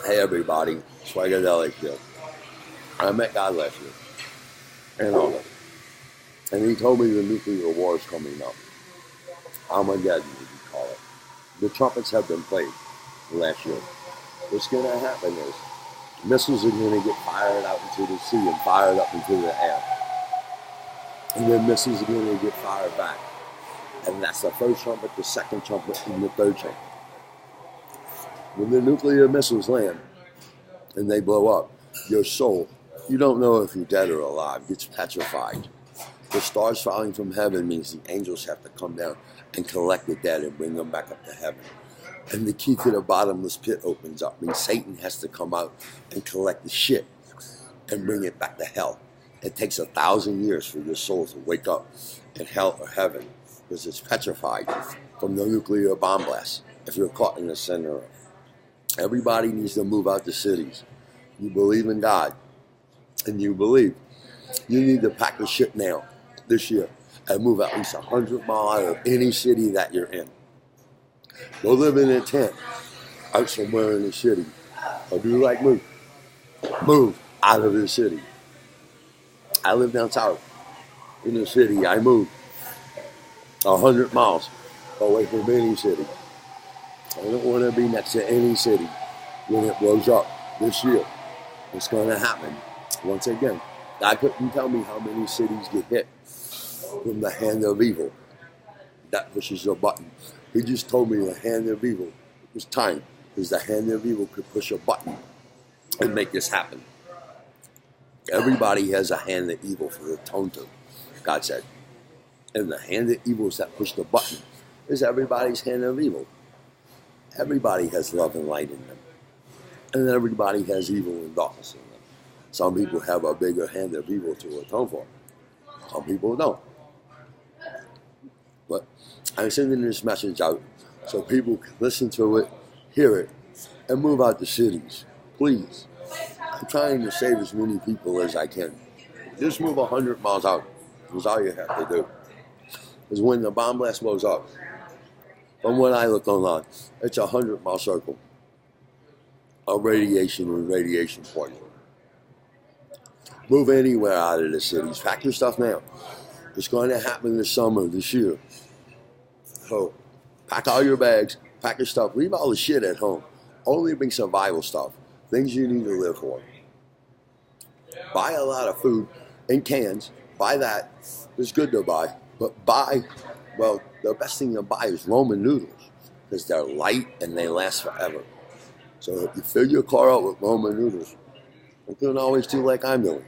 Hey everybody, Swagadelic here. I met God last year in August, and he told me the nuclear war is coming up. Armageddon, as you call it. The trumpets have been played last year. What's going to happen is missiles are going to get fired out into the sea and fired up into the air. And then missiles are going to get fired back. And that's the first trumpet, the second trumpet, and the third trumpet. When the nuclear missiles land and they blow up, your soul, you don't know if you're dead or alive, gets petrified. The stars falling from heaven means the angels have to come down and collect the dead and bring them back up to heaven. And the key to the bottomless pit opens up, means Satan has to come out and collect the shit and bring it back to hell. It takes 1,000 years for your soul to wake up in hell or heaven because it's petrified from the nuclear bomb blast if you're caught in the center of it. Everybody needs to move out the cities. You believe in God, and you believe. You need to pack the shit now, this year, and move at least 100 miles out of any city that you're in. Go live in a tent out somewhere in the city. Or do like me. Move out of the city. I live down south in the city. I moved 100 miles away from any city. I don't want to be next to any city when it blows up this year. It's going to happen. Once again, God couldn't tell me how many cities get hit from the hand of evil. That pushes a button. He just told me the hand of evil. It was time, because the hand of evil could push a button and make this happen. Everybody has a hand of evil for the tone to, God said. And the hand of evil is that push the button is everybody's hand of evil. Everybody has love and light in them. And everybody has evil and darkness in them. Some people have a bigger hand of evil to atone for. Some people don't. But I'm sending this message out so people can listen to it, hear it, and move out the cities. Please. I'm trying to save as many people as I can. Just move 100 miles out. That's all you have to do. Because when the bomb blast blows up, from what I look online, it's a 100-mile circle of radiation and radiation poison. Move anywhere out of the cities. Pack your stuff now. It's going to happen this summer, this year. So, pack all your bags, pack your stuff, leave all the shit at home. Only bring survival stuff, things you need to live for. Buy a lot of food in cans. Buy that. It's good to buy. But buy, well, the best thing to buy is Roman noodles because they're light and they last forever. So if you fill your car up with Roman noodles, you can always do like I'm doing,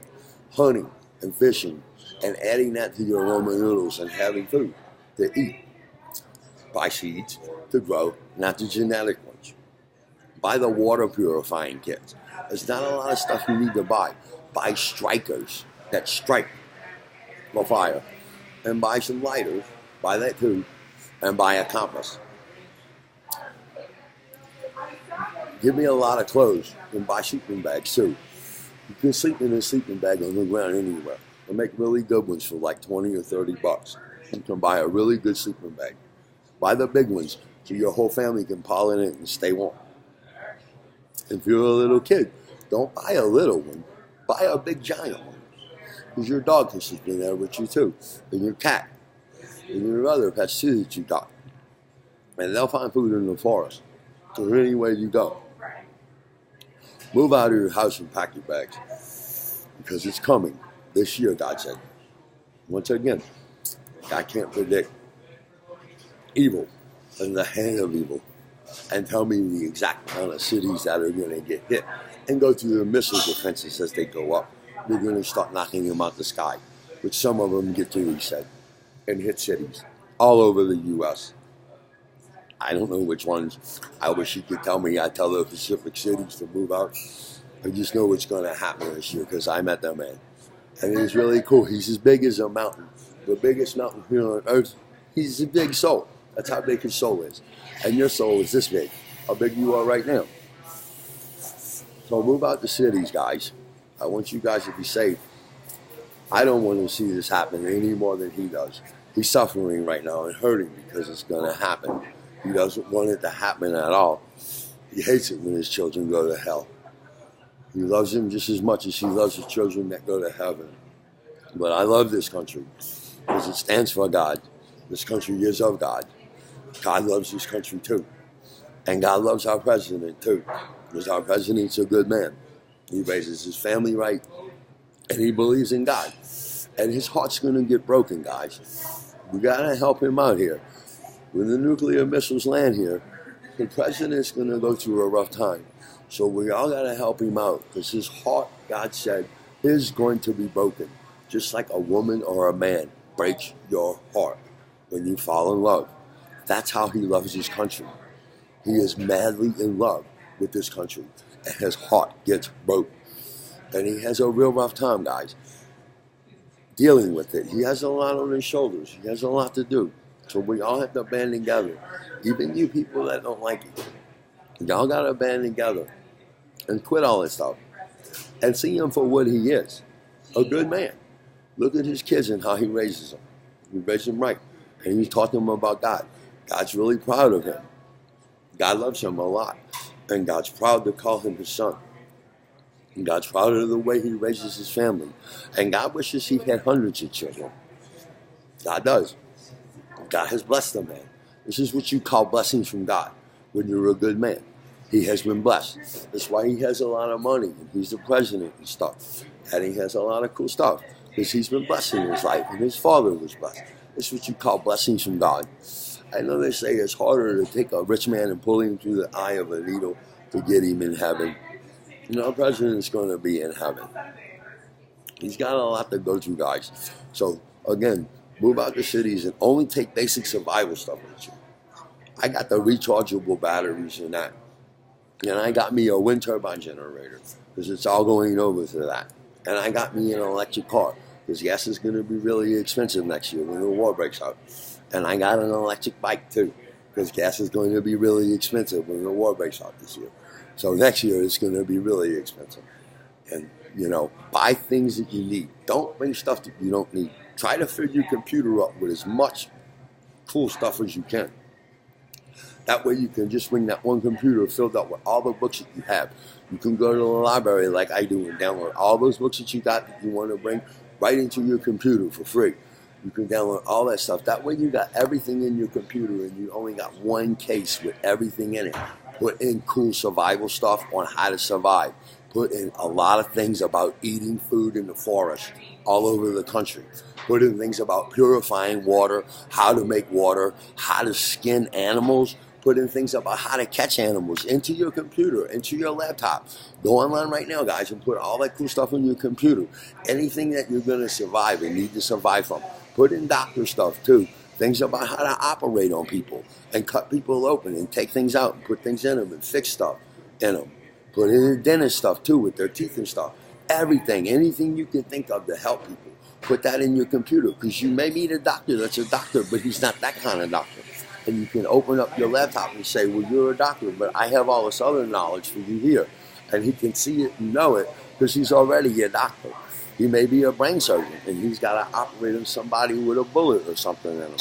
hunting and fishing and adding that to your Roman noodles and having food to eat. Buy seeds to grow, not the genetic ones. Buy the water purifying kits. There's not a lot of stuff you need to buy. Buy strikers that strike for fire. And buy some lighters. Buy that too. And buy a compass. Give me a lot of clothes and buy sleeping bags too. You can sleep in a sleeping bag on the ground anywhere. They make really good ones for like 20 or 30 bucks. You can buy a really good sleeping bag. Buy the big ones so your whole family can pile in it and stay warm. If you're a little kid, don't buy a little one. Buy a big giant one. Because your dog can sleep in there with you too. And your cat. And your other pets too that you got. And they'll find food in the forest. So anywhere you go. Move out of your house and pack your bags. Because it's coming. This year, God said. Once again, God can't predict evil and the hand of evil and tell me the exact amount of cities that are going to get hit and go through the missile defenses as they go up. We're going to start knocking them out the sky, which some of them get to, he said, and hit cities all over the U.S. I don't know which ones. I wish he could tell me. I tell the Pacific cities to move out. I just know what's going to happen this year because I met that man. And he's really cool. He's as big as a mountain. The biggest mountain here on earth. He's a big soul. That's how big his soul is. And your soul is this big. How big you are right now. So move out the cities, guys. I want you guys to be safe. I don't want to see this happen any more than he does. He's suffering right now and hurting because it's going to happen. He doesn't want it to happen at all. He hates it when his children go to hell. He loves them just as much as he loves his children that go to heaven. But I love this country because it stands for God. This country is of God. God loves this country too. And God loves our president too, because our president's a good man. He raises his family right, and he believes in God. And his heart's going to get broken, guys. We got to help him out here. When the nuclear missiles land here, the president's going to go through a rough time. So we all got to help him out, because his heart, God said, is going to be broken. Just like a woman or a man breaks your heart when you fall in love. That's how he loves his country. He is madly in love with this country, and his heart gets broke. And he has a real rough time, guys, dealing with it. He has a lot on his shoulders. He has a lot to do. So we all have to band together. Even you people that don't like it. Y'all got to band together and quit all this stuff and see him for what he is, a good man. Look at his kids and how he raises them. He raises them right. And he's taught them about God. God's really proud of him. God loves him a lot. And God's proud to call him his son. And God's proud of the way he raises his family. And God wishes he had hundreds of children. God does. God has blessed the man. This is what you call blessings from God when you're a good man. He has been blessed. That's why he has a lot of money. And he's the president and stuff. And he has a lot of cool stuff. Because he's been blessed in his life. And his father was blessed. That's what you call blessings from God. I know they say it's harder to take a rich man and pull him through the eye of a needle to get him in heaven. You know, our president's going to be in heaven. He's got a lot to go through, guys. So, again, move out to cities and only take basic survival stuff with you. I got the rechargeable batteries and that. And I got me a wind turbine generator because it's all going over to that. And I got me an electric car because gas is going to be really expensive next year when the war breaks out. And I got an electric bike too, because gas is going to be really expensive when the war breaks out this year. So next year it's going to be really expensive. And, you know, buy things that you need. Don't bring stuff that you don't need. Try to fill your computer up with as much cool stuff as you can. That way you can just bring that one computer filled up with all the books that you have. You can go to the library like I do and download all those books that you got that you want to bring right into your computer for free. You can download all that stuff. That way you got everything in your computer and you only got one case with everything in it. Put in cool survival stuff on how to survive. Put in a lot of things about eating food in the forest all over the country. Put in things about purifying water, how to make water, how to skin animals. Put in things about how to catch animals into your computer, into your laptop. Go online right now, guys, and put all that cool stuff in your computer. Anything that you're going to survive and need to survive from. Put in doctor stuff, too. Things about how to operate on people and cut people open and take things out and put things in them and fix stuff in them. Put in the dentist stuff, too, with their teeth and stuff. Everything, anything you can think of to help people. Put that in your computer because you may meet a doctor that's a doctor, but he's not that kind of doctor. And you can open up your laptop and say, well, you're a doctor, but I have all this other knowledge for you here. And he can see it and know it because he's already a doctor. He may be a brain surgeon, and he's got to operate on somebody with a bullet or something in him.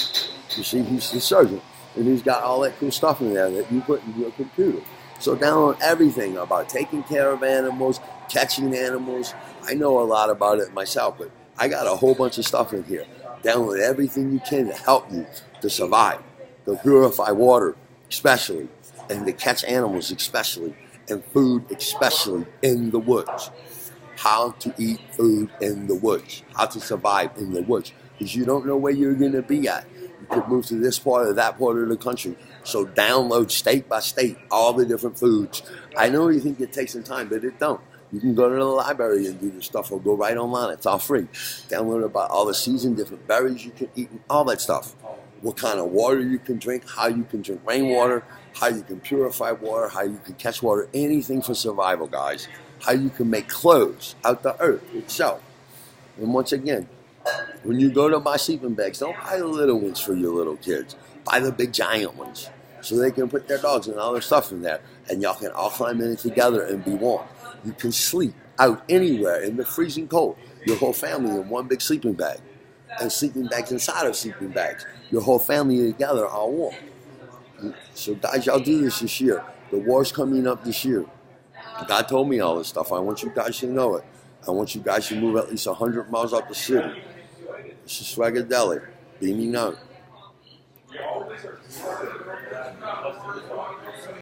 You see, he's the surgeon, and he's got all that cool stuff in there that you put in your computer. So download everything about taking care of animals, catching animals. I know a lot about it myself, but I got a whole bunch of stuff in here. Download everything you can to help you to survive, to purify water, especially, and to catch animals, especially, and food, especially in the woods. How to eat food in the woods, how to survive in the woods, because you don't know where you're going to be at. You could move to this part or that part of the country. So download state by state all the different foods. I know you think it takes some time, but it don't. You can go to the library and do this stuff or go right online. It's all free. Download about all the seasons, different berries you can eat, and all that stuff. What kind of water you can drink, how you can drink rainwater, how you can purify water, how you can catch water, anything for survival, guys. How you can make clothes out the earth itself. And once again, when you go to buy sleeping bags, don't buy the little ones for your little kids. Buy the big giant ones so they can put their dogs and all their stuff in there. And y'all can all climb in it together and be warm. You can sleep out anywhere in the freezing cold. Your whole family in one big sleeping bag. And sleeping bags inside of sleeping bags. Your whole family together all warm. So guys, y'all do this year. The war's coming up this year. God told me all this stuff. I want you guys to know it. I want you guys to move at least 100 miles out the city. This is Swagadelic, beaming out.